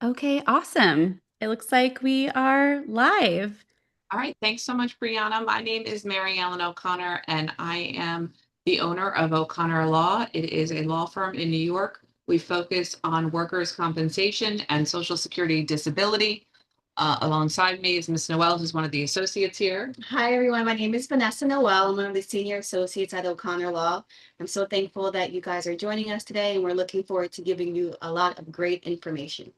Okay, awesome. It looks like we are live. All right, thanks so much, Brianna. My name is Mary Ellen O'Connor, and I am the owner of O'Connor Law. It is a law firm in New York. We focus on workers' compensation and Social Security disability. Alongside me is Miss Noel, who's one of the associates here. Hi, everyone. My name is Vanessa Noel. I'm one of the senior associates at O'Connor Law. I'm so thankful that you guys are joining us today, and we're looking forward to giving you a lot of great information.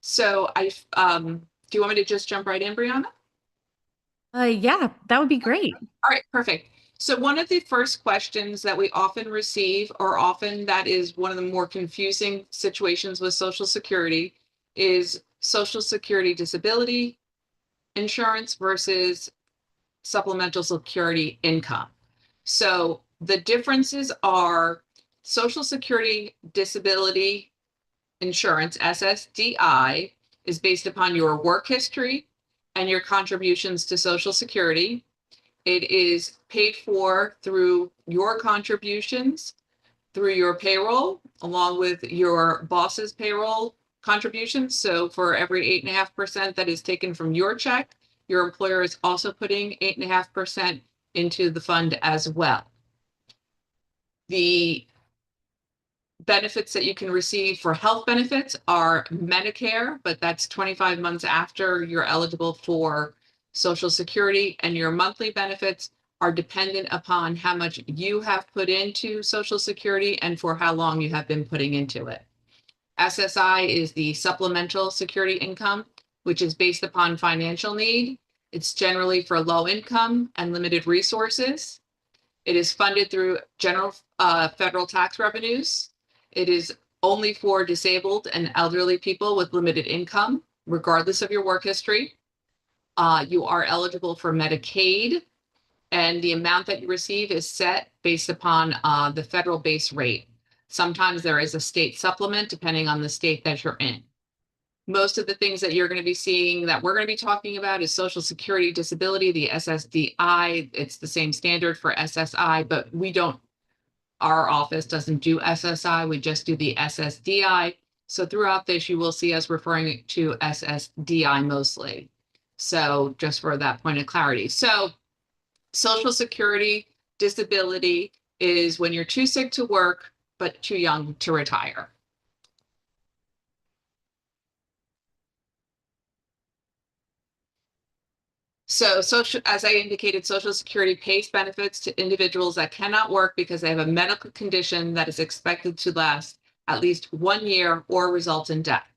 So do you want me to just jump right in, Brianna? Yeah, that would be great. All right, perfect. So one of the first questions that we often receive, or often that is one of the more confusing situations with Social Security, is Social Security disability insurance versus supplemental security income. So the differences are Social Security disability insurance, SSDI, is based upon your work history and your contributions to Social Security. It is paid for through your contributions, through your payroll, along with your boss's payroll contributions. So for every 8.5% that is taken from your check, your employer is also putting 8.5% into the fund as well. The benefits that you can receive for health benefits are Medicare, but that's 25 months after you're eligible for Social Security, and your monthly benefits are dependent upon how much you have put into Social Security and for how long you have been putting into it. SSI is the supplemental security income, which is based upon financial need. It's generally for low income and limited resources. It is funded through general federal tax revenues. It is only for disabled and elderly people with limited income, regardless of your work history. You are eligible for Medicaid, and the amount that you receive is set based upon the federal base rate. Sometimes there is a state supplement depending on the state that you're in. Most of the things that you're going to be seeing that we're going to be talking about is Social Security disability, the SSDI. It's the same standard for SSI, but our office doesn't do SSI. We just do the SSDI. So throughout this, you will see us referring to SSDI mostly. So just for that point of clarity. So Social Security disability is when you're too sick to work, but too young to retire. So as I indicated, Social Security pays benefits to individuals that cannot work because they have a medical condition that is expected to last at least 1 year or result in death.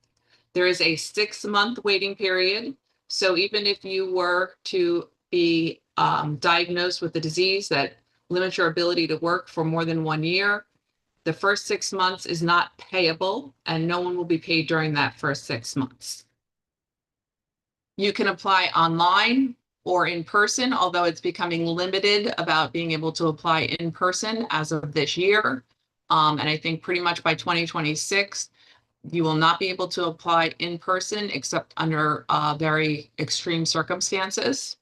There is a 6-month waiting period. So even if you were to be diagnosed with a disease that limits your ability to work for more than 1 year, the first 6 months is not payable, and no one will be paid during that first 6 months. You can apply online or in person, although it's becoming limited about being able to apply in person as of this year. And I think pretty much by 2026, you will not be able to apply in person except under very extreme circumstances.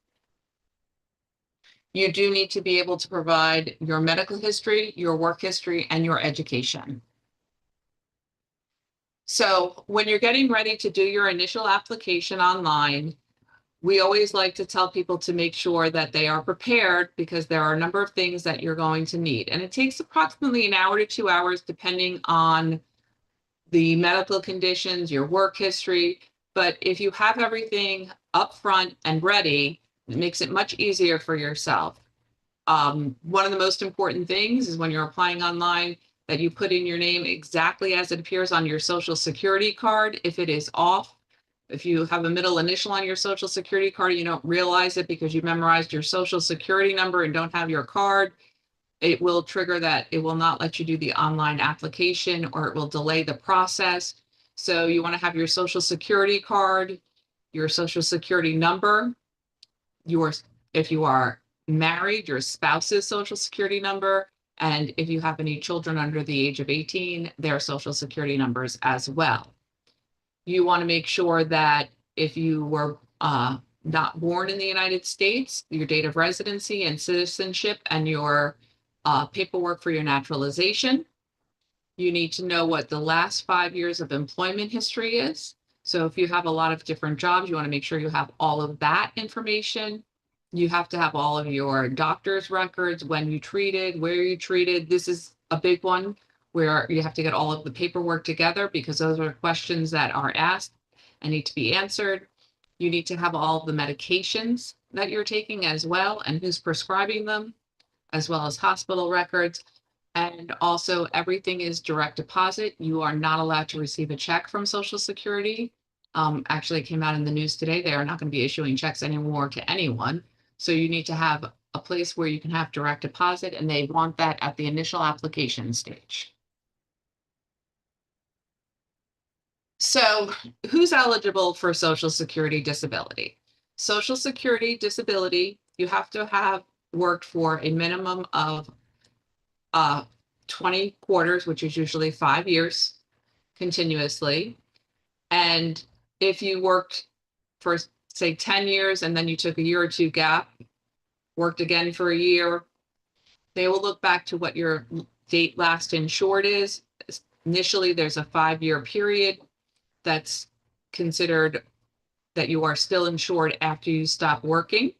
You do need to be able to provide your medical history, your work history, and your education. So when you're getting ready to do your initial application online, we always like to tell people to make sure that they are prepared because there are a number of things that you're going to need. And it takes approximately 1 hour to 2 hours, depending on the medical conditions, your work history. But if you have everything up front and ready, it makes it much easier for yourself. One of the most important things is when you're applying online that you put in your name exactly as it appears on your Social Security card. If it is off, if you have a middle initial on your Social Security card, you don't realize it because you memorized your Social Security number and don't have your card, it will trigger that. It will not let you do the online application, or it will delay the process. So you want to have your Social Security card, your Social Security number, if you are married, your spouse's Social Security number, and if you have any children under the age of 18, their Social Security numbers as well. You want to make sure that if you were not born in the United States, your date of residency and citizenship, and your paperwork for your naturalization. You need to know what the last 5 years of employment history is. So if you have a lot of different jobs, you want to make sure you have all of that information. You have to have all of your doctor's records, when you treated, where you treated. This is a big one where you have to get all of the paperwork together because those are questions that are asked and need to be answered. You need to have all of the medications that you're taking as well and who's prescribing them, as well as hospital records. And also everything is direct deposit. You are not allowed to receive a check from Social Security. Actually, it came out in the news today. They are not going to be issuing checks anymore to anyone. So you need to have a place where you can have direct deposit, and they want that at the initial application stage. So who's eligible for Social Security disability? Social Security disability, you have to have worked for a minimum of 20 quarters, which is usually 5 years continuously. And if you worked for, say, 10 years and then you took a year or two gap, worked again for a year, they will look back to what your date last insured is. Initially, there's a 5-year period that's considered that you are still insured after you stop working.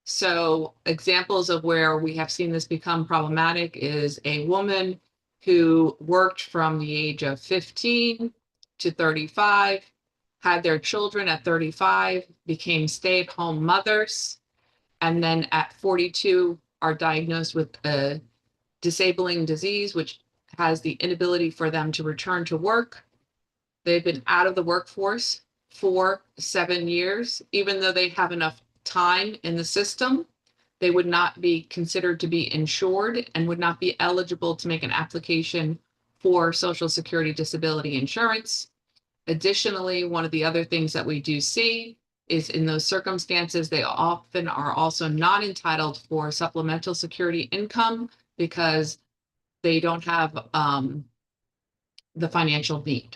So examples of where we have seen this become problematic is a woman who worked from the age of 15 to 35, had their children at 35, became stay-at-home mothers, and then at 42 are diagnosed with a disabling disease, which has the inability for them to return to work. They've been out of the workforce for 7 years, even though they have enough time in the system. They would not be considered to be insured and would not be eligible to make an application for Social Security disability insurance. Additionally, one of the other things that we do see is in those circumstances, they often are also not entitled for supplemental security income because they don't have the financial need.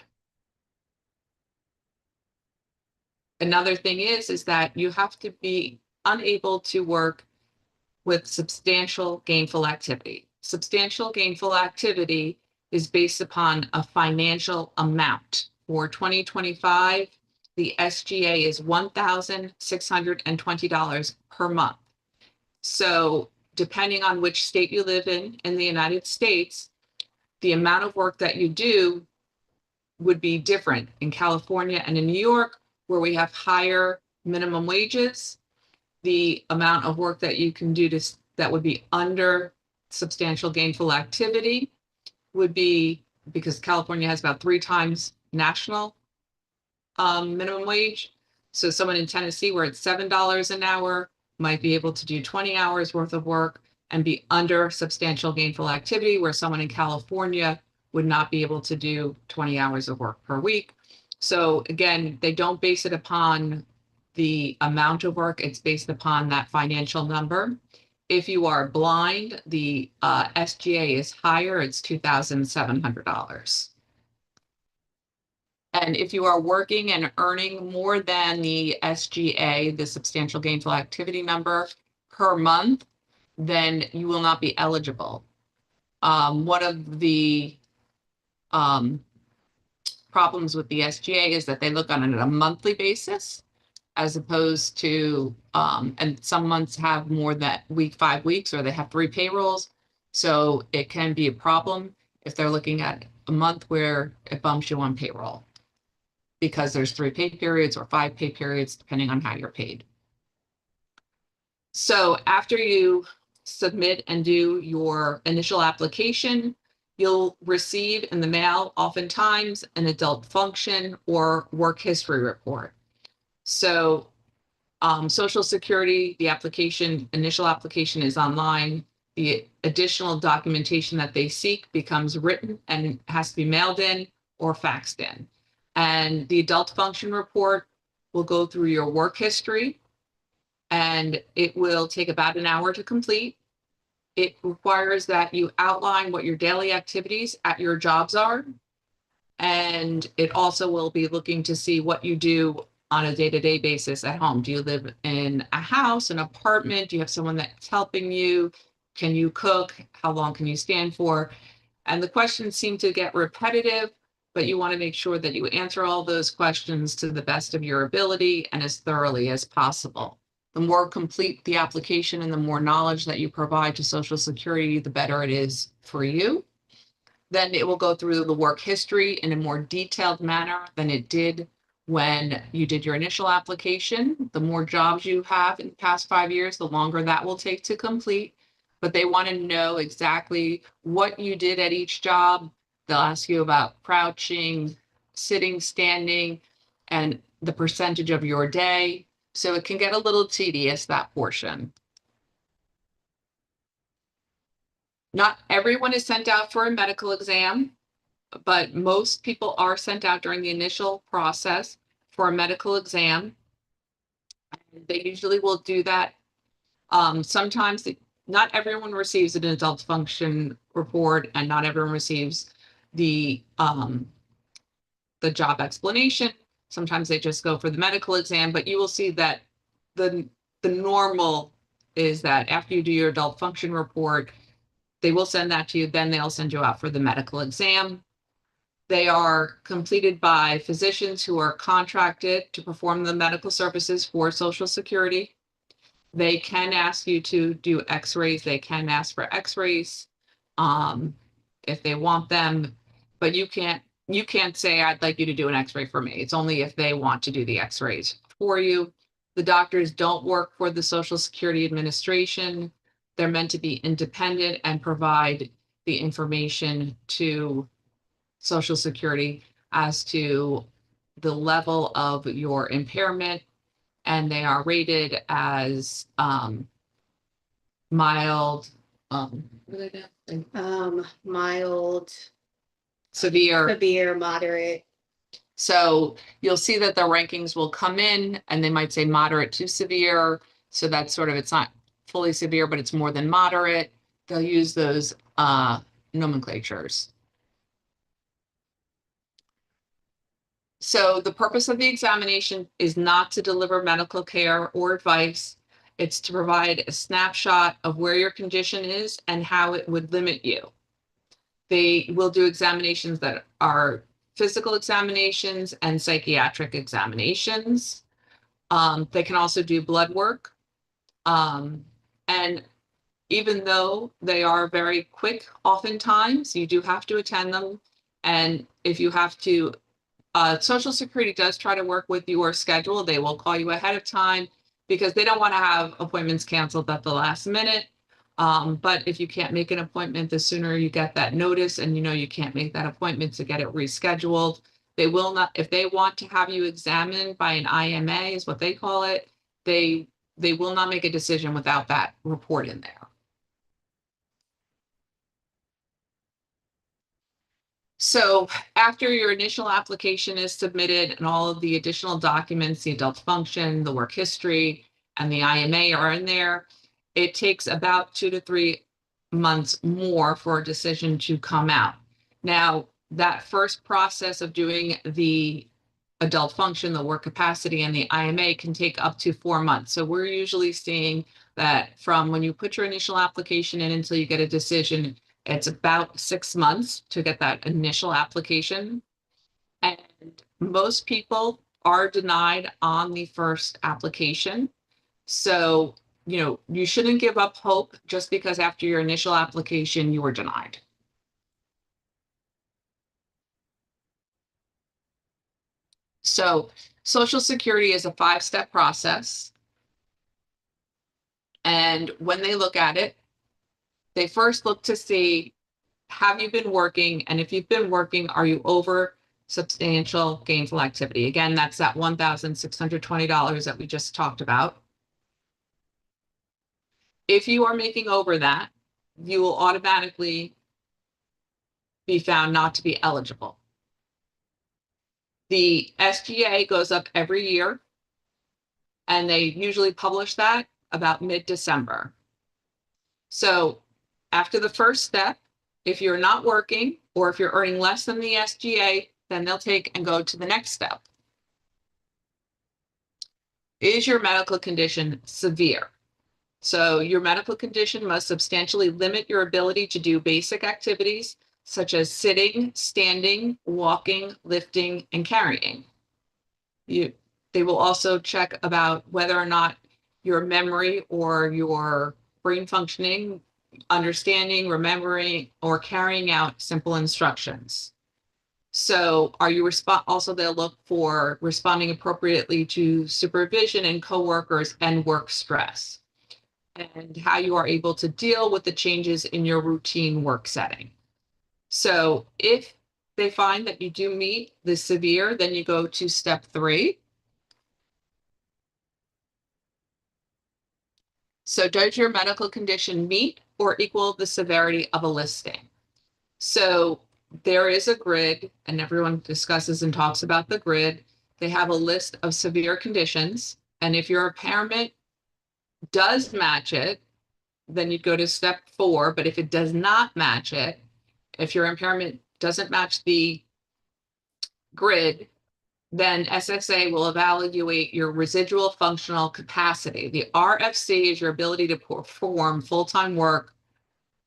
Another thing is that you have to be unable to work with substantial gainful activity. Substantial gainful activity is based upon a financial amount. For 2025, the SGA is $1,620 per month. So depending on which state you live in the United States, the amount of work that you do would be different. In California and in New York, where we have higher minimum wages, the amount of work that you can do that would be under substantial gainful activity would be, because California has about 3 times national minimum wage. So someone in Tennessee where it's $7 an hour might be able to do 20 hours worth of work and be under substantial gainful activity, where someone in California would not be able to do 20 hours of work per week. So again, they don't base it upon the amount of work, it's based upon that financial number. If you are blind, the SGA is higher, it's $2,700. And if you are working and earning more than the SGA, the substantial gainful activity number per month, then you will not be eligible. One of the problems with the SGA is that they look on it a monthly basis, as opposed to, and some months have more than 5 weeks, or they have 3 payrolls. So it can be a problem if they're looking at a month where it bumps you on payroll, because there's 3 pay periods or 5 pay periods, depending on how you're paid. So after you submit and do your initial application, you'll receive in the mail oftentimes an adult function or work history report. So Social Security, the initial application is online. The additional documentation that they seek becomes written and has to be mailed in or faxed in. And the adult function report will go through your work history, and it will take about an hour to complete. It requires that you outline what your daily activities at your jobs are. And it also will be looking to see what you do on a day-to-day basis at home. Do you live in a house, an apartment? Do you have someone that's helping you? Can you cook? How long can you stand for? And the questions seem to get repetitive, but you want to make sure that you answer all those questions to the best of your ability and as thoroughly as possible. The more complete the application and the more knowledge that you provide to Social Security, the better it is for you. Then it will go through the work history in a more detailed manner than it did when you did your initial application. The more jobs you have in the past 5 years, the longer that will take to complete. But they want to know exactly what you did at each job. They'll ask you about crouching, sitting, standing, and the percentage of your day. So it can get a little tedious, that portion. Not everyone is sent out for a medical exam, but most people are sent out during the initial process for a medical exam. They usually will do that. Sometimes not everyone receives an adult function report, and not everyone receives the job explanation. Sometimes they just go for the medical exam, but you will see that the normal is that after you do your adult function report, they will send that to you, then they'll send you out for the medical exam. They are completed by physicians who are contracted to perform the medical services for Social Security. They can ask you to do x-rays. They can ask for x-rays if they want them, but you can't say, I'd like you to do an x-ray for me. It's only if they want to do the x-rays for you. The doctors don't work for the Social Security Administration. They're meant to be independent and provide the information to Social Security as to the level of your impairment, and they are rated as mild, Mild, severe. moderate. So you'll see that the rankings will come in and they might say moderate to severe. So that's sort of, it's not fully severe, but it's more than moderate. They'll use those nomenclatures. So the purpose of the examination is not to deliver medical care or advice. It's to provide a snapshot of where your condition is and how it would limit you. They will do examinations that are physical examinations and psychiatric examinations. They can also do blood work. And even though they are very quick, oftentimes you do have to attend them. And if you have to, Social Security does try to work with your schedule. They will call you ahead of time because they don't want to have appointments canceled at the last minute. But if you can't make an appointment, the sooner you get that notice and you know you can't make that appointment to get it rescheduled. They will not, if they want to have you examined by an IMA, is what they call it, they will not make a decision without that report in there. So after your initial application is submitted and all of the additional documents, the adult function, the work history, and the IMA are in there, it takes about 2 to 3 months more for a decision to come out. Now, that first process of doing the adult function, the work capacity, and the IMA can take up to 4 months. So we're usually seeing that from when you put your initial application in until you get a decision, it's about 6 months to get that initial application. And most people are denied on the first application. So, you know, you shouldn't give up hope just because after your initial application, you were denied. So Social Security is a 5-step process. And when they look at it, they first look to see, have you been working? And if you've been working, are you over substantial gainful activity? Again, that's that $1,620 that we just talked about. If you are making over that, you will automatically be found not to be eligible. The SGA goes up every year, and they usually publish that about mid-December. So after the first step, if you're not working or if you're earning less than the SGA, then they'll take and go to the next step. Is your medical condition severe? So your medical condition must substantially limit your ability to do basic activities such as sitting, standing, walking, lifting, and carrying. They will also check about whether or not your memory or your brain functioning, understanding, remembering, or carrying out simple instructions. So are you also they'll look for responding appropriately to supervision and coworkers and work stress, and how you are able to deal with the changes in your routine work setting. So if they find that you do meet the severe, then you go to step 3. So does your medical condition meet or equal the severity of a listing? So there is a grid, and everyone discusses and talks about the grid. They have a list of severe conditions, and if your impairment does match it, then you go to step 4. But if it does not match it, if your impairment doesn't match the grid, then SSA will evaluate your residual functional capacity. The RFC is your ability to perform full-time work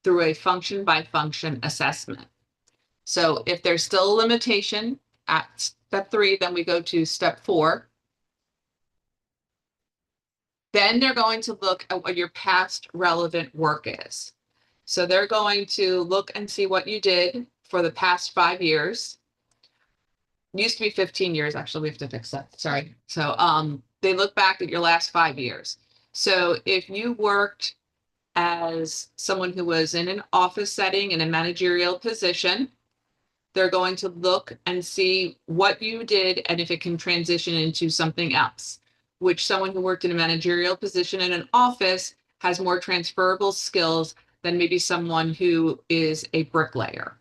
through a function by function assessment. So if there's still a limitation at step 3, then we go to step 4. Then they're going to look at what your past relevant work is. So they're going to look and see what you did for the past 5 years. It used to be 15 years, actually, we have to fix that, sorry. So they look back at your last 5 years. So if you worked as someone who was in an office setting in a managerial position, they're going to look and see what you did and if it can transition into something else, which someone who worked in a managerial position in an office has more transferable skills than maybe someone who is a bricklayer.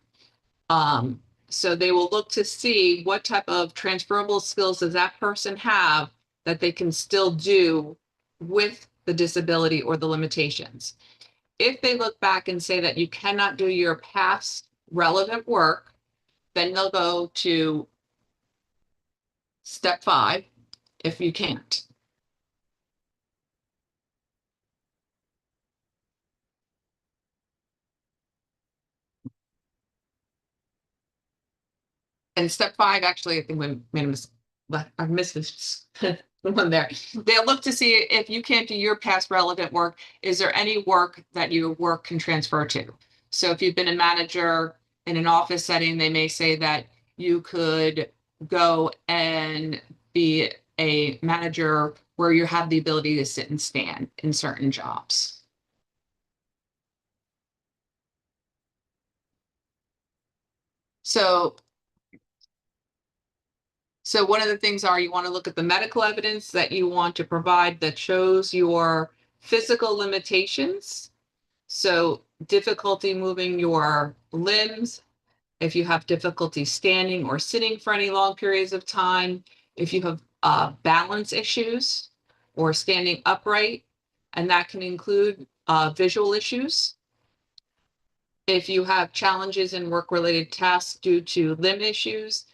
So they will look to see what type of transferable skills does that person have that they can still do with the disability or the limitations. If they look back and say that you cannot do your past relevant work, then they'll go to step 5 if you can't. And step 5, actually, I think we made I missed this one there. They'll look to see if you can't do your past relevant work, is there any work that your work can transfer to? So if you've been a manager in an office setting, they may say that you could go and be a manager where you have the ability to sit and stand in certain jobs. So one of the things are you want to look at the medical evidence that you want to provide that shows your physical limitations. So difficulty moving your limbs, if you have difficulty standing or sitting for any long periods of time, if you have balance issues or standing upright, and that can include visual issues. If you have challenges in work-related tasks due to limb issues,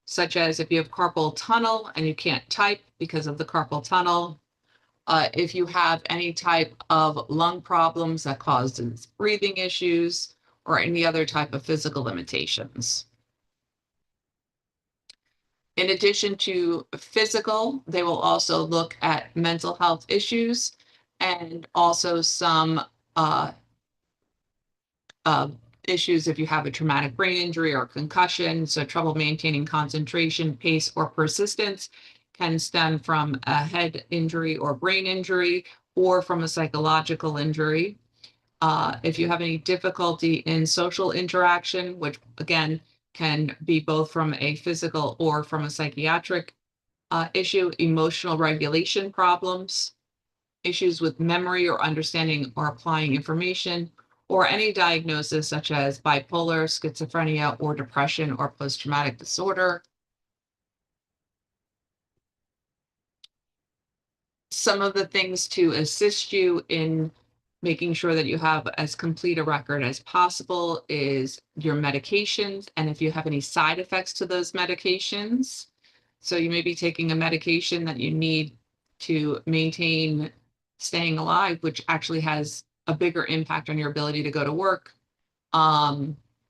such as if you have carpal tunnel and you can't type because of the carpal tunnel, if you have any type of lung problems that causes breathing issues, or any other type of physical limitations. In addition to physical, they will also look at mental health issues and also some issues if you have a traumatic brain injury or concussion. So trouble maintaining concentration, pace, or persistence can stem from a head injury or brain injury, or from a psychological injury. If you have any difficulty in social interaction, which again can be both from a physical or from a psychiatric issue, emotional regulation problems, issues with memory or understanding or applying information, or any diagnosis such as bipolar, schizophrenia, or depression or post-traumatic disorder. Some of the things to assist you in making sure that you have as complete a record as possible is your medications, and if you have any side effects to those medications. So you may be taking a medication that you need to maintain staying alive, which actually has a bigger impact on your ability to go to work.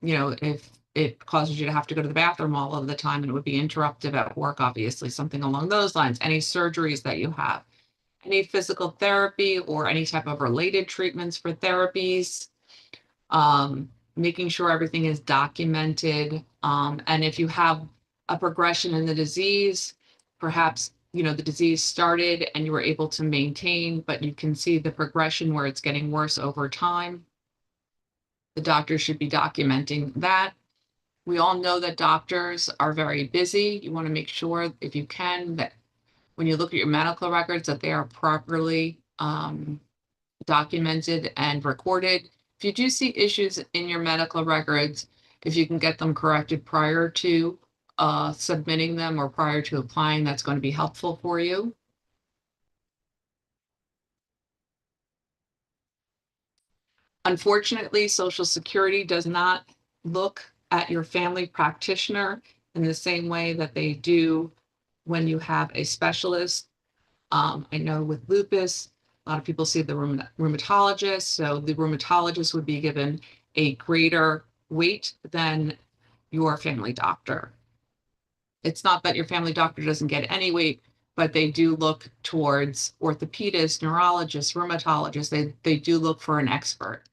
if it causes you to have to go to the bathroom all of the time and it would be interruptive at work, obviously, something along those lines, any surgeries that you have, any physical therapy or any type of related treatments for therapies, making sure everything is documented. And if you have a progression in the disease, perhaps, the disease started and you were able to maintain, but you can see the progression where it's getting worse over time. The doctor should be documenting that. We all know that doctors are very busy. You want to make sure, if you can, that when you look at your medical records, that they are properly documented and recorded. If you do see issues in your medical records, if you can get them corrected prior to submitting them or prior to applying, that's going to be helpful for you. Unfortunately, Social Security does not look at your family practitioner in the same way that they do when you have a specialist. I know with lupus, a lot of people see the rheumatologist, so the rheumatologist would be given a greater weight than your family doctor. It's not that your family doctor doesn't get any weight, but they do look towards orthopedists, neurologists, rheumatologists. They do look for an expert.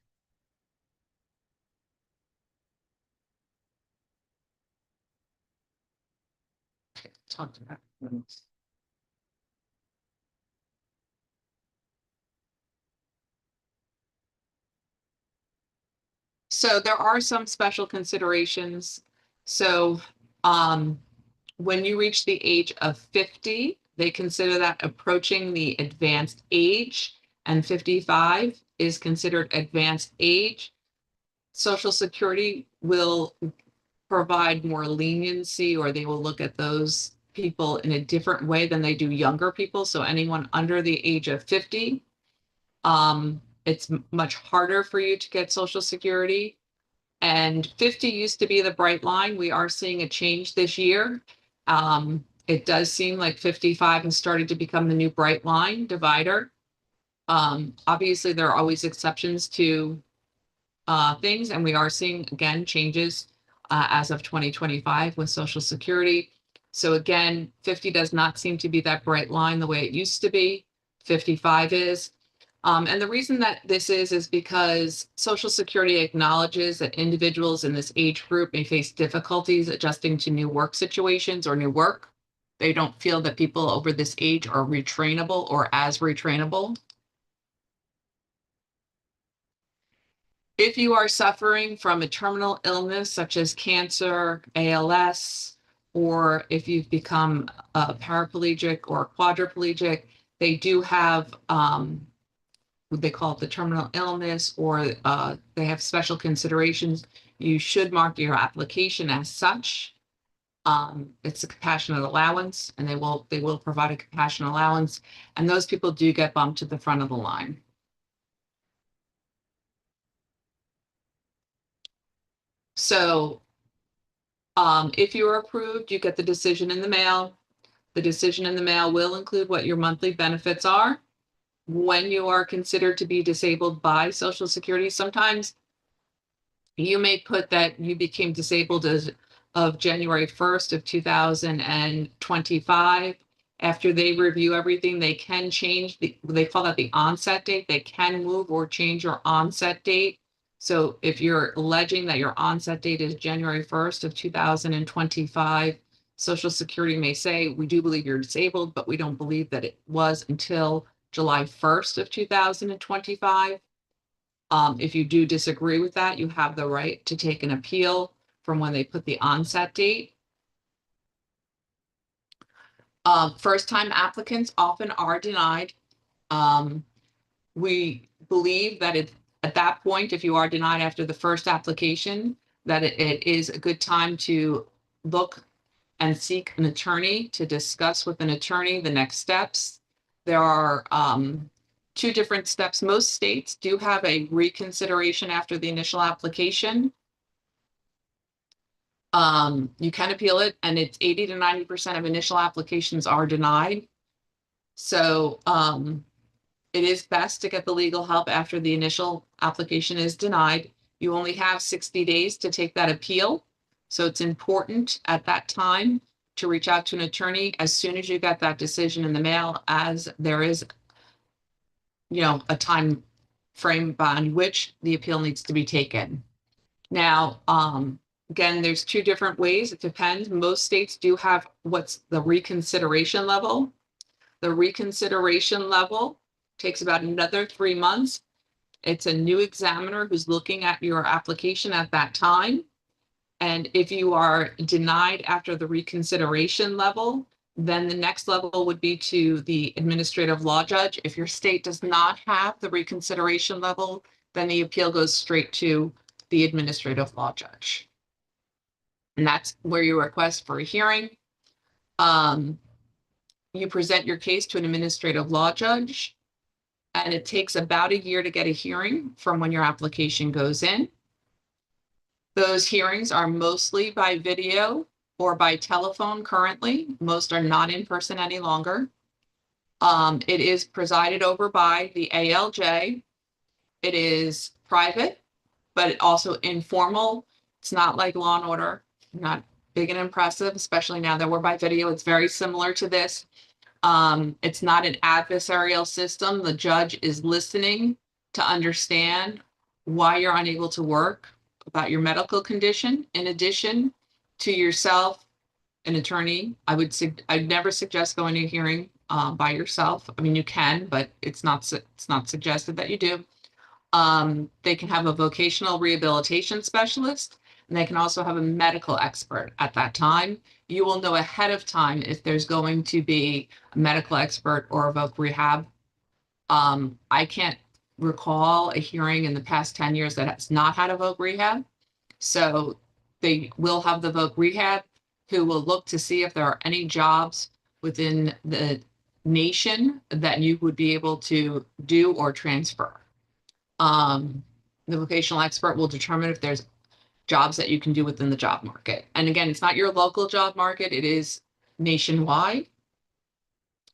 Talk to that. So there are some special considerations. So when you reach the age of 50, they consider that approaching the advanced age, and 55 is considered advanced age. Social Security will provide more leniency, or they will look at those people in a different way than they do younger people. So anyone under the age of 50, it's much harder for you to get Social Security. And 50 used to be the bright line. We are seeing a change this year. It does seem like 55 has started to become the new bright line divider. Obviously, there are always exceptions to things, and we are seeing, again, changes as of 2025 with Social Security. So again, 50 does not seem to be that bright line the way it used to be. 55 is. And the reason that this is because Social Security acknowledges that individuals in this age group may face difficulties adjusting to new work situations or new work. They don't feel that people over this age are retrainable or as retrainable. If you are suffering from a terminal illness such as cancer, ALS, or if you've become a paraplegic or quadriplegic, they do have what they call it the terminal illness, or they have special considerations. You should mark your application as such. It's a compassionate allowance, and they will provide a compassionate allowance, and those people do get bumped to the front of the line. So if you are approved, you get the decision in the mail. The decision in the mail will include what your monthly benefits are. When you are considered to be disabled by Social Security, sometimes you may put that you became disabled as of January 1st of 2025. After they review everything, they can change they call that the onset date. They can move or change your onset date. So if you're alleging that your onset date is January 1st of 2025, Social Security may say, we do believe you're disabled, but we don't believe that it was until July 1st of 2025. If you do disagree with that, you have the right to take an appeal from when they put the onset date. First-time applicants often are denied. We believe that at that point, if you are denied after the first application, that it is a good time to look and seek an attorney to discuss with an attorney the next steps. There are two different steps. Most states do have a reconsideration after the initial application. You can appeal it, and it's 80 to 90% of initial applications are denied. So it is best to get the legal help after the initial application is denied. You only have 60 days to take that appeal. So it's important at that time to reach out to an attorney as soon as you get that decision in the mail, as there is, a time frame on which the appeal needs to be taken. Now, again, there's two different ways. It depends. Most states do have what's the reconsideration level. The reconsideration level takes about another 3 months. It's a new examiner who's looking at your application at that time. And if you are denied after the reconsideration level, then the next level would be to the administrative law judge. If your state does not have the reconsideration level, then the appeal goes straight to the administrative law judge. And that's where you request for a hearing. You present your case to an administrative law judge, and it takes about a year to get a hearing from when your application goes in. Those hearings are mostly by video or by telephone currently. Most are not in person any longer. It is presided over by the ALJ. It is private, but also informal. It's not like Law and Order, not big and impressive, especially now that we're by video. It's very similar to this. It's not an adversarial system. The judge is listening to understand why you're unable to work, about your medical condition. In addition to yourself, an attorney, I'd never suggest going to a hearing by yourself. I mean, you can, but it's not suggested that you do. They can have a vocational rehabilitation specialist, and they can also have a medical expert at that time. You will know ahead of time if there's going to be a medical expert or a voc rehab. I can't recall a hearing in the past 10 years that has not had a voc rehab. So they will have the voc rehab who will look to see if there are any jobs within the nation that you would be able to do or transfer. The vocational expert will determine if there's jobs that you can do within the job market. And again, it's not your local job market, it is nationwide.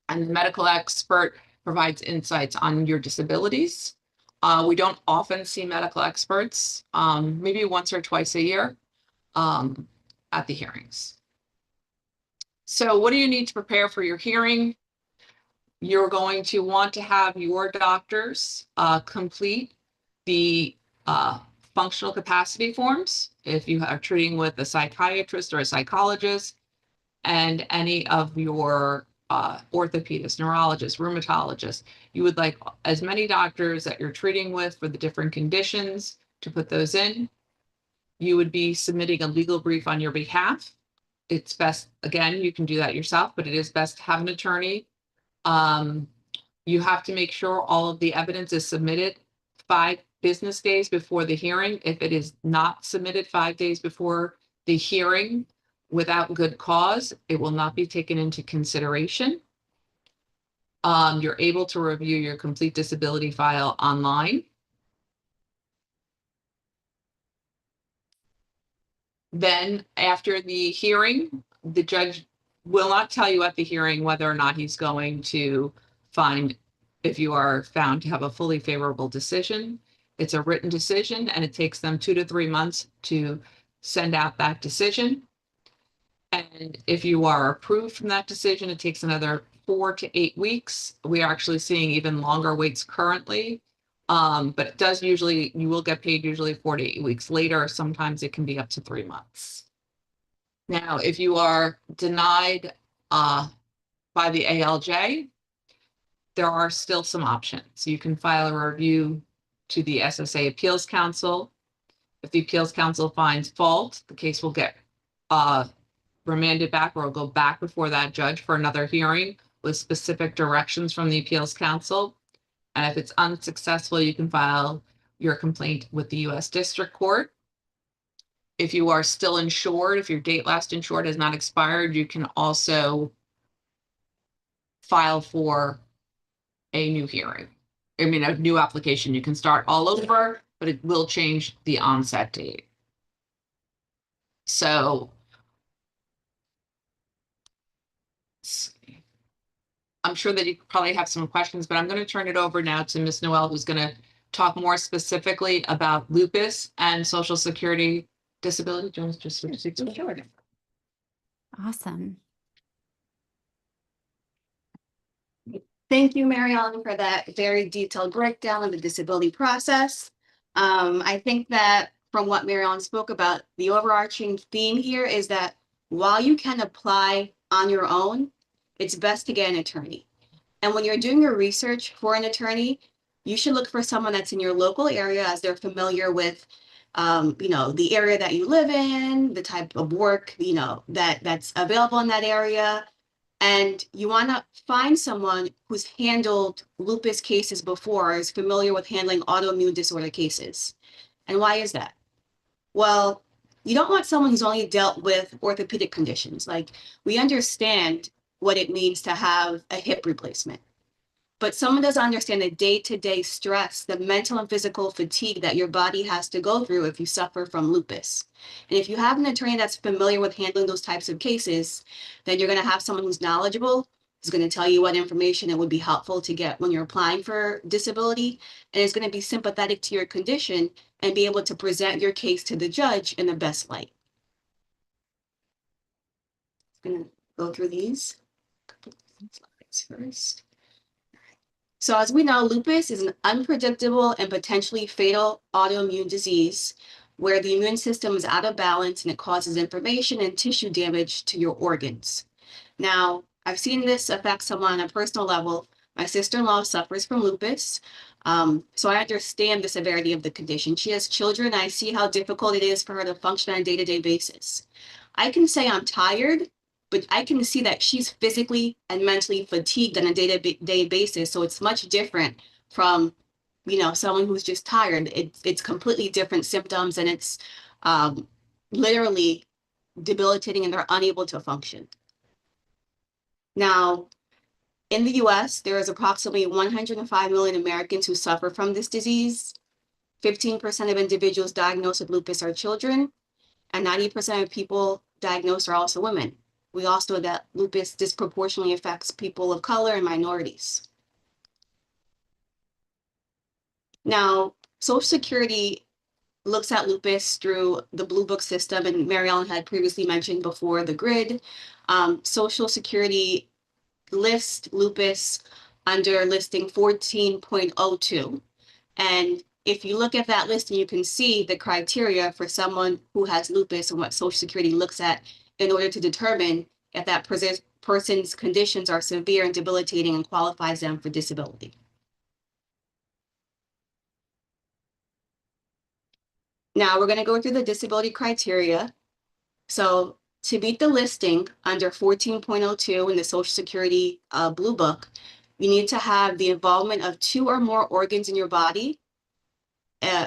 And the medical expert provides insights on your disabilities. We don't often see medical experts, maybe once or twice a year at the hearings. So what do you need to prepare for your hearing? You're going to want to have your doctors complete the functional capacity forms if you are treating with a psychiatrist or a psychologist, and any of your orthopedists, neurologists, rheumatologists. You would like as many doctors that you're treating with for the different conditions to put those in. You would be submitting a legal brief on your behalf. It's best, again, you can do that yourself, but it is best to have an attorney. You have to make sure all of the evidence is submitted 5 business days before the hearing. If it is not submitted 5 days before the hearing without good cause, it will not be taken into consideration. You're able to review your complete disability file online. Then after the hearing, the judge will not tell you at the hearing whether or not he's going to find if you are found to have a fully favorable decision. It's a written decision, and it takes them 2 to 3 months to send out that decision. And if you are approved from that decision, it takes another 4 to 8 weeks. We are actually seeing even longer waits currently. But it does usually, you will get paid usually 4 to 8 weeks later. Sometimes it can be up to 3 months. Now, if you are denied by the ALJ, there are still some options. You can file a review to the SSA Appeals Council. If the Appeals Council finds fault, the case will get remanded back, or will go back before that judge for another hearing with specific directions from the Appeals Council. And if it's unsuccessful, you can file your complaint with the U.S. District Court. If you are still insured, if your date last insured has not expired, you can also file for a new hearing. I mean, a new application. You can start all over, but it will change the onset date. So I'm sure that you probably have some questions, but I'm going to turn it over now to Ms. Noel, who's going to talk more specifically about lupus and Social Security disability. Do you want to just switch seats? Sure. Awesome. Thank you, Mary Ellen, for that very detailed breakdown of the disability process. I think that from what Mary Ellen spoke about, the overarching theme here is that while you can apply on your own, it's best to get an attorney. And when you're doing your research for an attorney, you should look for someone that's in your local area as they're familiar with, the area that you live in, the type of work, that's available in that area. And you want to find someone who's handled lupus cases before, is familiar with handling autoimmune disorder cases. And why is that? Well, you don't want someone who's only dealt with orthopedic conditions. Like, we understand what it means to have a hip replacement, but someone doesn't understand the day-to-day stress, the mental and physical fatigue that your body has to go through if you suffer from lupus. And if you have an attorney that's familiar with handling those types of cases, then you're going to have someone who's knowledgeable, who's going to tell you what information it would be helpful to get when you're applying for disability, and is going to be sympathetic to your condition and be able to present your case to the judge in the best light. I'm going to go through these slides first. So as we know, lupus is an unpredictable and potentially fatal autoimmune disease where the immune system is out of balance and it causes inflammation and tissue damage to your organs. Now, I've seen this affect someone on a personal level. My sister-in-law suffers from lupus, so I understand the severity of the condition. She has children. I see how difficult it is for her to function on a day-to-day basis. I can say I'm tired, but I can see that she's physically and mentally fatigued on a day-to-day basis. So it's much different from, someone who's just tired. It's completely different symptoms, and it's literally debilitating, and they're unable to function. Now, in the US, there is approximately 105 million Americans who suffer from this disease. 15% of individuals diagnosed with lupus are children, and 90% of people diagnosed are also women. We also know that lupus disproportionately affects people of color and minorities. Now, Social Security looks at lupus through the Blue Book system, and Mary Ellen had previously mentioned before the grid. Social Security lists lupus under listing 14.02. And if you look at that listing, you can see the criteria for someone who has lupus and what Social Security looks at in order to determine if that person's conditions are severe and debilitating and qualifies them for disability. Now we're going to go through the disability criteria. So to meet the listing under 14.02 in the Social Security Blue Book, you need to have the involvement of 2 or more organs in your body.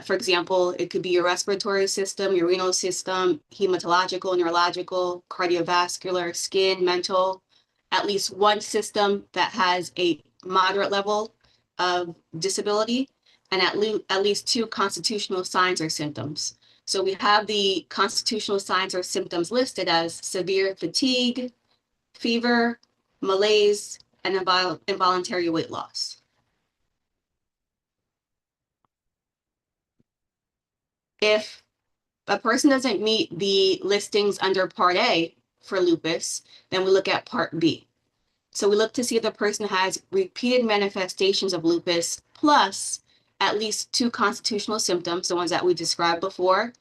For example, it could be your respiratory system, your renal system, hematological, neurological, cardiovascular, skin, mental, at least one system that has a moderate level of disability, and at least 2 constitutional signs or symptoms. So we have the constitutional signs or symptoms listed as severe fatigue, fever, malaise, and involuntary weight loss. If a person doesn't meet the listings under Part A for lupus, then we look at Part B. So we look to see if the person has repeated manifestations of lupus plus at least 2 constitutional symptoms, the ones that we described before,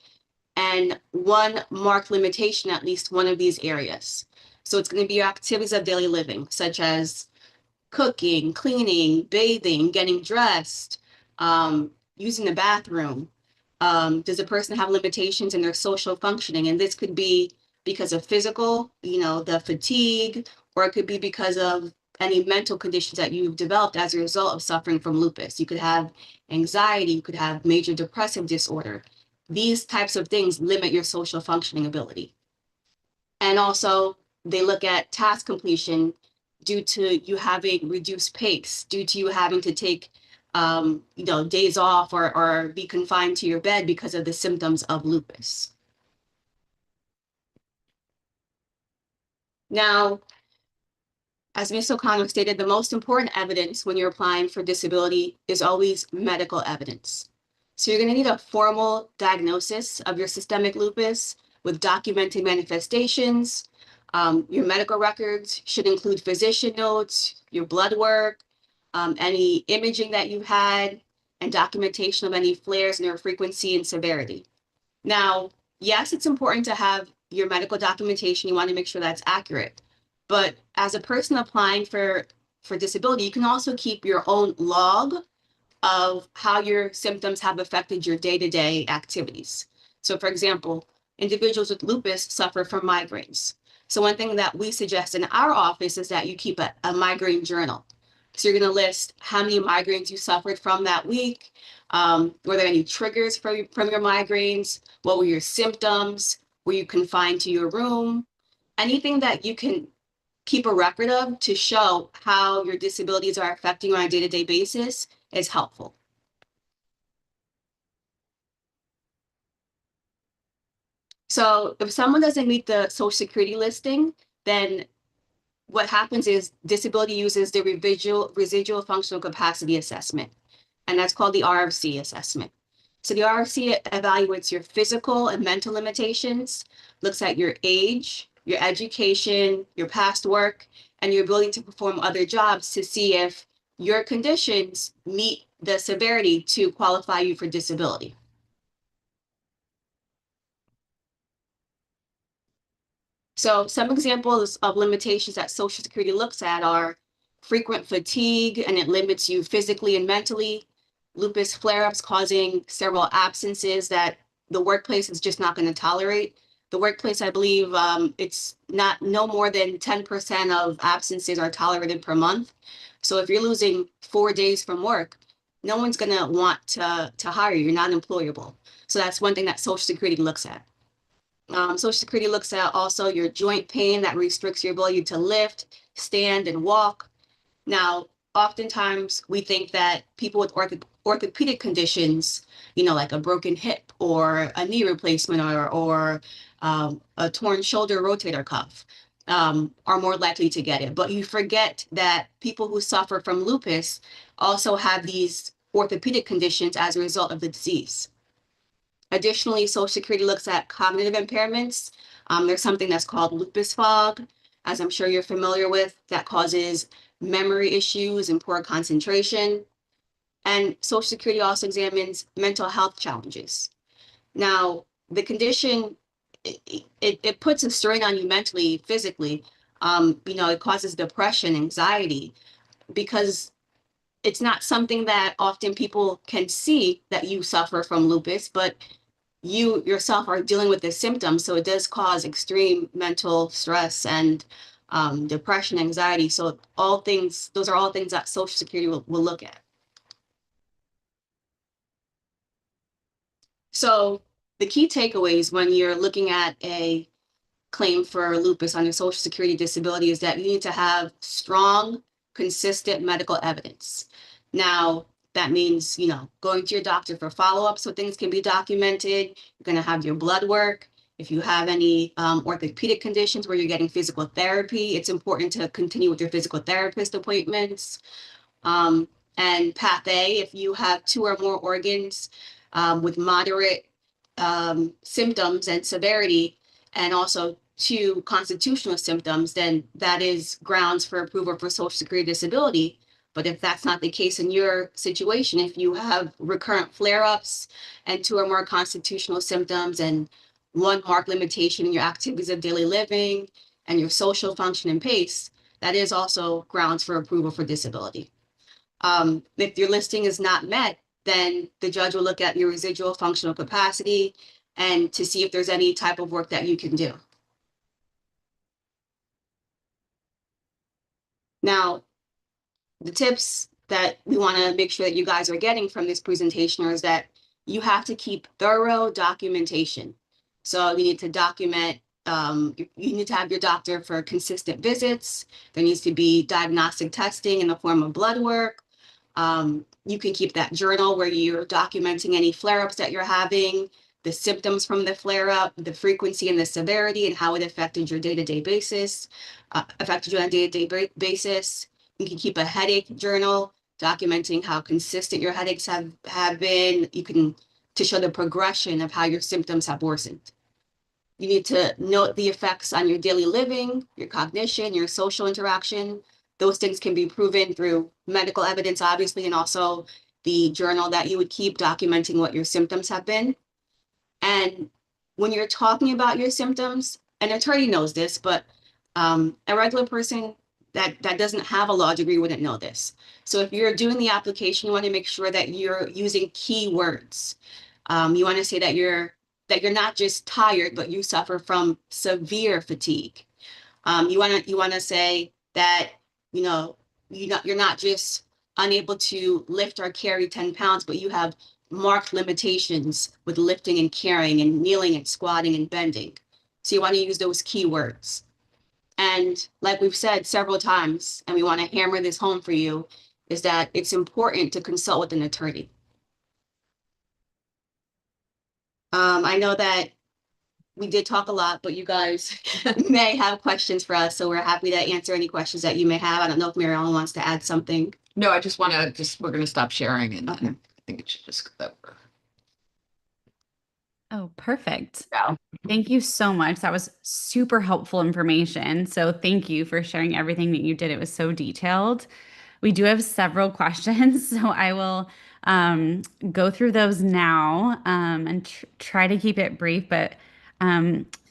and 1 marked limitation, at least one of these areas. So it's going to be your activities of daily living, such as cooking, cleaning, bathing, getting dressed, using the bathroom. Does the person have limitations in their social functioning? And this could be because of physical, the fatigue, or it could be because of any mental conditions that you've developed as a result of suffering from lupus. You could have anxiety, you could have major depressive disorder. These types of things limit your social functioning ability. And also, they look at task completion due to you having reduced pace, due to you having to take days off or be confined to your bed because of the symptoms of lupus. Now, As Ms. O'Connor stated, the most important evidence when you're applying for disability is always medical evidence. So you're going to need a formal diagnosis of your systemic lupus with documented manifestations. Your medical records should include physician notes, your blood work, any imaging that you've had, and documentation of any flares in their frequency and severity. Now, yes, it's important to have your medical documentation. You want to make sure that's accurate. But as a person applying for disability, you can also keep your own log of how your symptoms have affected your day-to-day activities. So for example, individuals with lupus suffer from migraines. So one thing that we suggest in our office is that you keep a migraine journal. So you're going to list how many migraines you suffered from that week. Were there any triggers from your migraines? What were your symptoms? Were you confined to your room? Anything that you can keep a record of to show how your disabilities are affecting you on a day-to-day basis is helpful. So if someone doesn't meet the Social Security listing, then what happens is disability uses the residual functional capacity assessment, and that's called the RFC assessment. So the RFC evaluates your physical and mental limitations, looks at your age, your education, your past work, and your ability to perform other jobs to see if your conditions meet the severity to qualify you for disability. So some examples of limitations that Social Security looks at are frequent fatigue, and it limits you physically and mentally, lupus flare-ups causing several absences that the workplace is just not going to tolerate. The workplace, I believe, it's not no more than 10% of absences are tolerated per month. So if you're losing 4 days from work, no one's going to want to hire you. You're not employable. So that's one thing that Social Security looks at. Social Security looks at also your joint pain that restricts your ability to lift, stand, and walk. Now, oftentimes we think that people with orthopedic conditions, like a broken hip or a knee replacement or a torn shoulder rotator cuff, are more likely to get it. But you forget that people who suffer from lupus also have these orthopedic conditions as a result of the disease. Additionally, Social Security looks at cognitive impairments. There's something that's called lupus fog, as I'm sure you're familiar with, that causes memory issues and poor concentration. And Social Security also examines mental health challenges. Now, the condition, it puts a strain on you mentally, physically. It causes depression, anxiety, because it's not something that often people can see that you suffer from lupus, but you yourself are dealing with the symptoms. So it does cause extreme mental stress and depression, anxiety. So those are all things that Social Security will look at. So the key takeaways when you're looking at a claim for lupus under Social Security disability is that you need to have strong, consistent medical evidence. Now, that means, going to your doctor for follow-up so things can be documented. You're going to have your blood work. If you have any orthopedic conditions where you're getting physical therapy, it's important to continue with your physical therapist appointments. And Path A, if you have 2 or more organs with moderate symptoms and severity, and also 2 constitutional symptoms, then that is grounds for approval for Social Security disability. But if that's not the case in your situation, if you have recurrent flare-ups and 2 or more constitutional symptoms and 1 marked limitation in your activities of daily living and your social function and pace, that is also grounds for approval for disability. If your listing is not met, then the judge will look at your residual functional capacity and to see if there's any type of work that you can do. Now, the tips that we want to make sure that you guys are getting from this presentation is that you have to keep thorough documentation. So you need to document, you need to have your doctor for consistent visits. There needs to be diagnostic testing in the form of blood work. You can keep that journal where you're documenting any flare-ups that you're having, the symptoms from the flare-up, the frequency and the severity, and how it affected your day-to-day basis, affected you on a day-to-day basis. You can keep a headache journal documenting how consistent your headaches have been. You can, to show the progression of how your symptoms have worsened. You need to note the effects on your daily living, your cognition, your social interaction. Those things can be proven through medical evidence, obviously, and also the journal that you would keep documenting what your symptoms have been. And when you're talking about your symptoms, an attorney knows this, but a regular person that doesn't have a law degree wouldn't know this. So if you're doing the application, you want to make sure that you're using keywords. You want to say that you're not just tired, but you suffer from severe fatigue. You want to say that, you know, you're not just unable to lift or carry 10 pounds, but you have marked limitations with lifting and carrying and kneeling and squatting and bending. So you want to use those keywords. And like we've said several times, and we want to hammer this home for you, is that it's important to consult with an attorney. I know that we did talk a lot, but you guys may have questions for us, so we're happy to answer any questions that you may have. I don't know if Mary Ellen wants to add something. No, I just want to we're going to stop sharing and Okay. I think it should just go over. Oh, perfect. Yeah. Thank you so much. That was super helpful information. So thank you for sharing everything that you did. It was so detailed. We do have several questions, so I will go through those now and try to keep it brief. But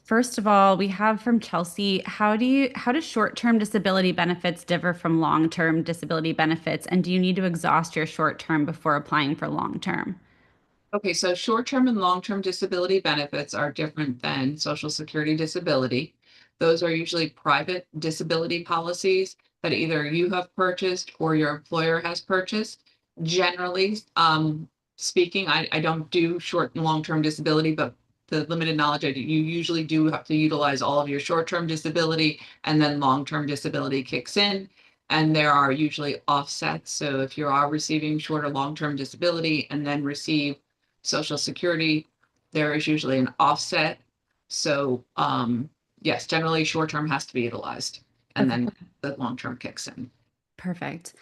first of all, we have from Chelsea, how does short-term disability benefits differ from long-term disability benefits? And do you need to exhaust your short-term before applying for long-term? Okay, so short-term and long-term disability benefits are different than Social Security disability. Those are usually private disability policies that either you have purchased or your employer has purchased. Generally, speaking, I don't do short and long-term disability, but the limited knowledge I do, you usually do have to utilize all of your short-term disability and then long-term disability kicks in. And there are usually offsets. So if you are receiving short or long-term disability and then receive Social Security, there is usually an offset. So yes, generally short-term has to be utilized and Okay, then the long-term kicks in. perfect.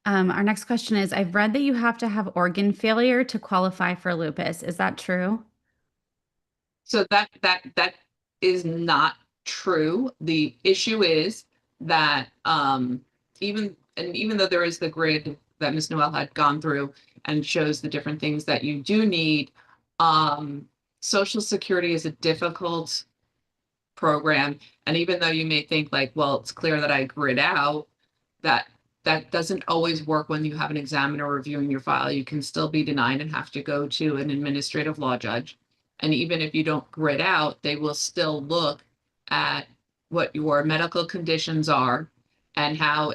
Our next question is, I've read that you have to have organ failure to qualify for lupus. Is that true? So that is not true. The issue is that even though there is the grid that Ms. Noel had gone through and shows the different things that you do need, Social Security is a difficult program. And even though you may think like, well, it's clear that I grid out, that that doesn't always work when you have an examiner reviewing your file. You can still be denied and have to go to an administrative law judge. And even if you don't grid out, they will still look at what your medical conditions are and how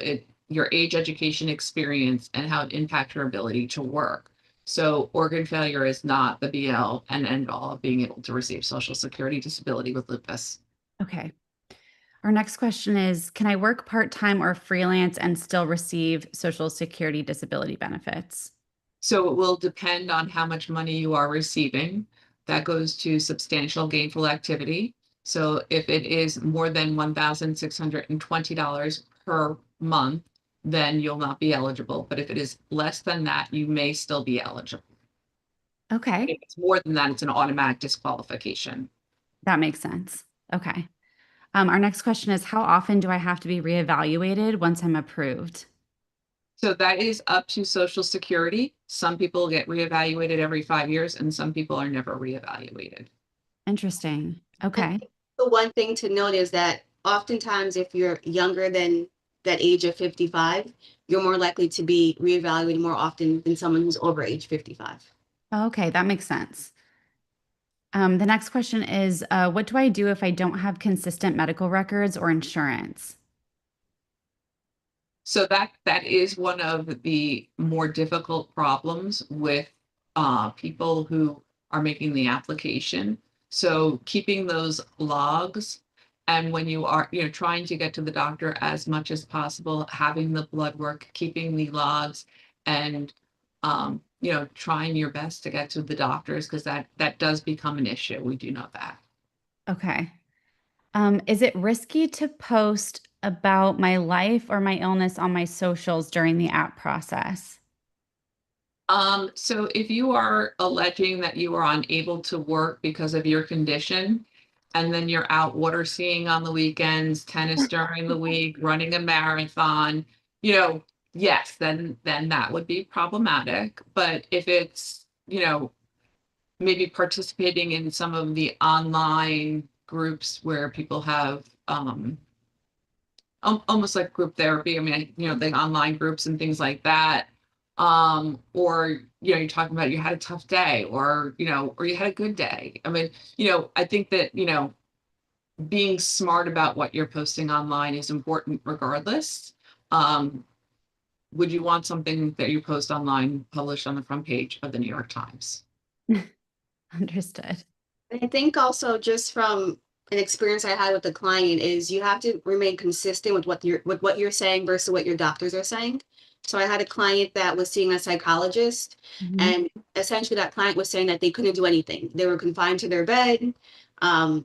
your age, education, experience, and how it impacts your ability to work. So organ failure is not the be-all and end-all of being able to receive Social Security disability with lupus. Okay. Our next question is, can I work part-time or freelance and still receive Social Security disability benefits? So it will depend on how much money you are receiving. That goes to substantial gainful activity. So if it is more than $1,620 per month, then you'll not be eligible. But if it is less than that, you may still be eligible. Okay, If it's more than that, it's an automatic disqualification. that makes sense. Okay. Our next question is, how often do I have to be reevaluated once I'm approved? So that is up to Social Security. Some people get reevaluated every 5 years and some people are never reevaluated. Interesting. And Okay. the one thing to note is that oftentimes if you're younger than that age of 55, you're more likely to be reevaluated more often than someone who's over age 55. Okay, that makes sense. The next question is, what do I do if I don't have consistent medical records or insurance? So that is one of the more difficult problems with people who are making the application. So keeping those logs, and when you are trying to get to the doctor as much as possible, having the blood work, keeping the logs, and trying your best to get to the doctors, because that does become an issue. We do know that. Okay. Is it risky to post about my life or my illness on my socials during the app process? So if you are alleging that you are unable to work because of your condition, and then you're out water skiing on the weekends, tennis during the week, running a marathon, yes, then that would be problematic. But if it's, maybe participating in some of the online groups where people have almost like group therapy. I mean, the online groups and things like that. Or, you're talking about you had a tough day, or, or you had a good day. I mean, I think that, being smart about what you're posting online is important regardless. Um, would you want something that you post online published on the front page of the New York Times? Understood. I think also just from an experience I had with the client is you have to remain consistent with what you're saying versus what your doctors are saying. So I had a client that was seeing a psychologist, Mhm. and essentially that client was saying that they couldn't do anything. They were confined to their bed. They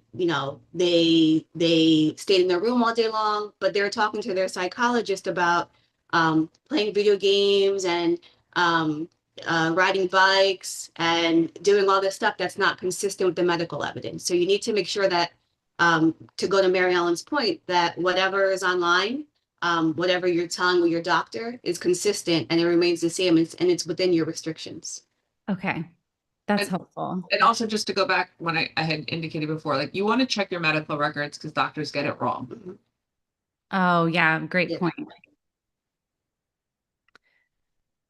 stayed in their room all day long, but they were talking to their psychologist about playing video games and um, riding bikes and doing all this stuff that's not consistent with the medical evidence. So you need to make sure that, to go to Mary Ellen's point, that whatever is online, whatever you're telling your doctor is consistent and it remains the same, and it's within your restrictions. Okay. That's And, helpful. and also, just to go back when I had indicated before, like, you want to check your medical records because doctors get it wrong. Mhm. Oh, yeah. Great Yeah. point.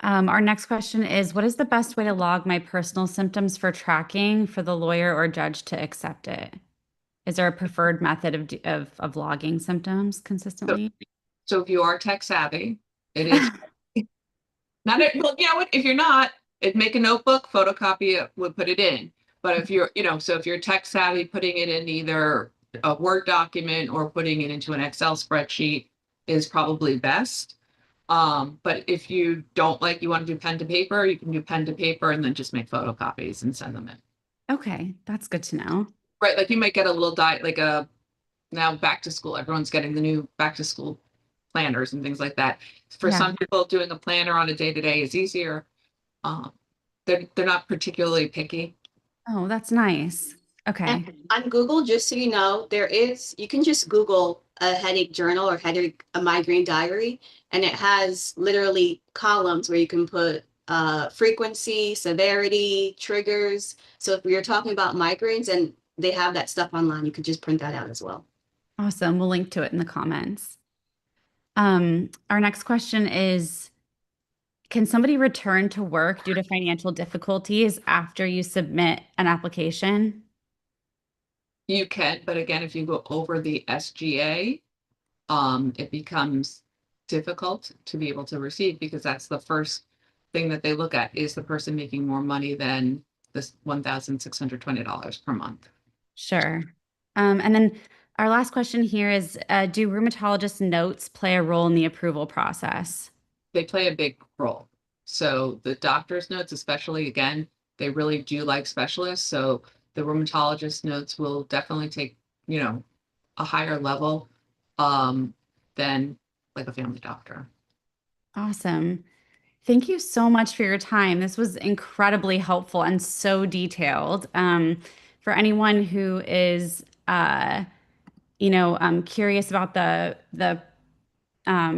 Our next question is, what is the best way to log my personal symptoms for tracking for the lawyer or judge to accept it? Is there a preferred method of logging symptoms So, consistently? so if you are tech savvy, it is not it. Well, you know what? If you're not, it make a notebook, photocopy it, would put it in. But if you're, so if you're tech savvy, putting it in either a Word document or putting it into an Excel spreadsheet is probably best. But if you don't like, you want to do pen to paper, you can do pen to paper and then just make photocopies and send them in. Okay, that's good to know. Right, like you might get a little like a now back to school. Everyone's getting the new back to school planners and things like that. For Yeah. some people, doing a planner on a day to day is easier. Um, they're not particularly picky. Oh, that's nice. Okay. And on Google, just so you know, you can just Google a headache journal or headache, a migraine diary, and it has literally columns where you can put frequency, severity, triggers. So if we are talking about migraines and they have that stuff online, you could just print that out as well. Awesome. We'll link to it in the comments. Our next question is, can somebody return to work due to financial difficulties after you submit an application? You can, but again, if you go over the SGA, it becomes difficult to be able to receive, because that's the first thing that they look at. Is the person making more money than this $1,620 per month? Sure. And then our last question here is, do rheumatologist notes play a role in the approval process? They play a big role. So the doctor's notes, especially, again, they really do like specialists. So the rheumatologist notes will definitely take, a higher level um, than like a family doctor. Awesome. Thank you so much for your time. This was incredibly helpful and so detailed. For anyone who is, curious about the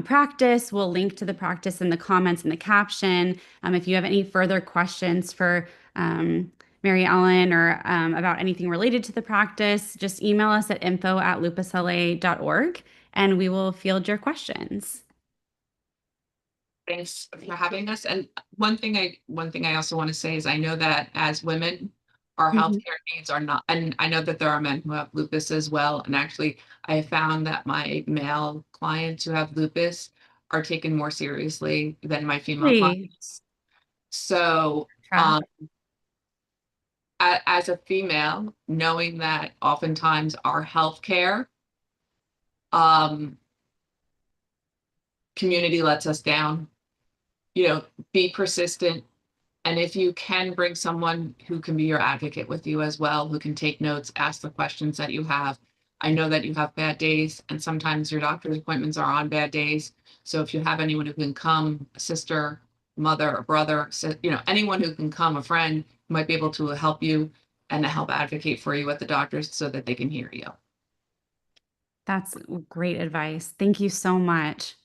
practice, we'll link to the practice in the comments and the caption. If you have any further questions for Mary Ellen or about anything related to the practice, just email us at info@lupusla.org and we will field your questions. Thanks for having us. And one thing I also want to say is, I know that as women, our Mhm. healthcare needs are not, and I know that there are men who have lupus as well. And actually, I have found that my male clients who have lupus are taken more seriously than my female Really clients. So, track. as a female, knowing that oftentimes our healthcare um, community lets us down, be persistent, And if you can bring someone who can be your advocate with you as well, who can take notes, ask the questions that you have. I know that you have bad days and sometimes your doctor's appointments are on bad days. So if you have anyone who can come, a sister, mother, a brother, anyone who can come, a friend who might be able to help you and to help advocate for you at the doctors so that they can hear you. That's great advice. Thank you so much.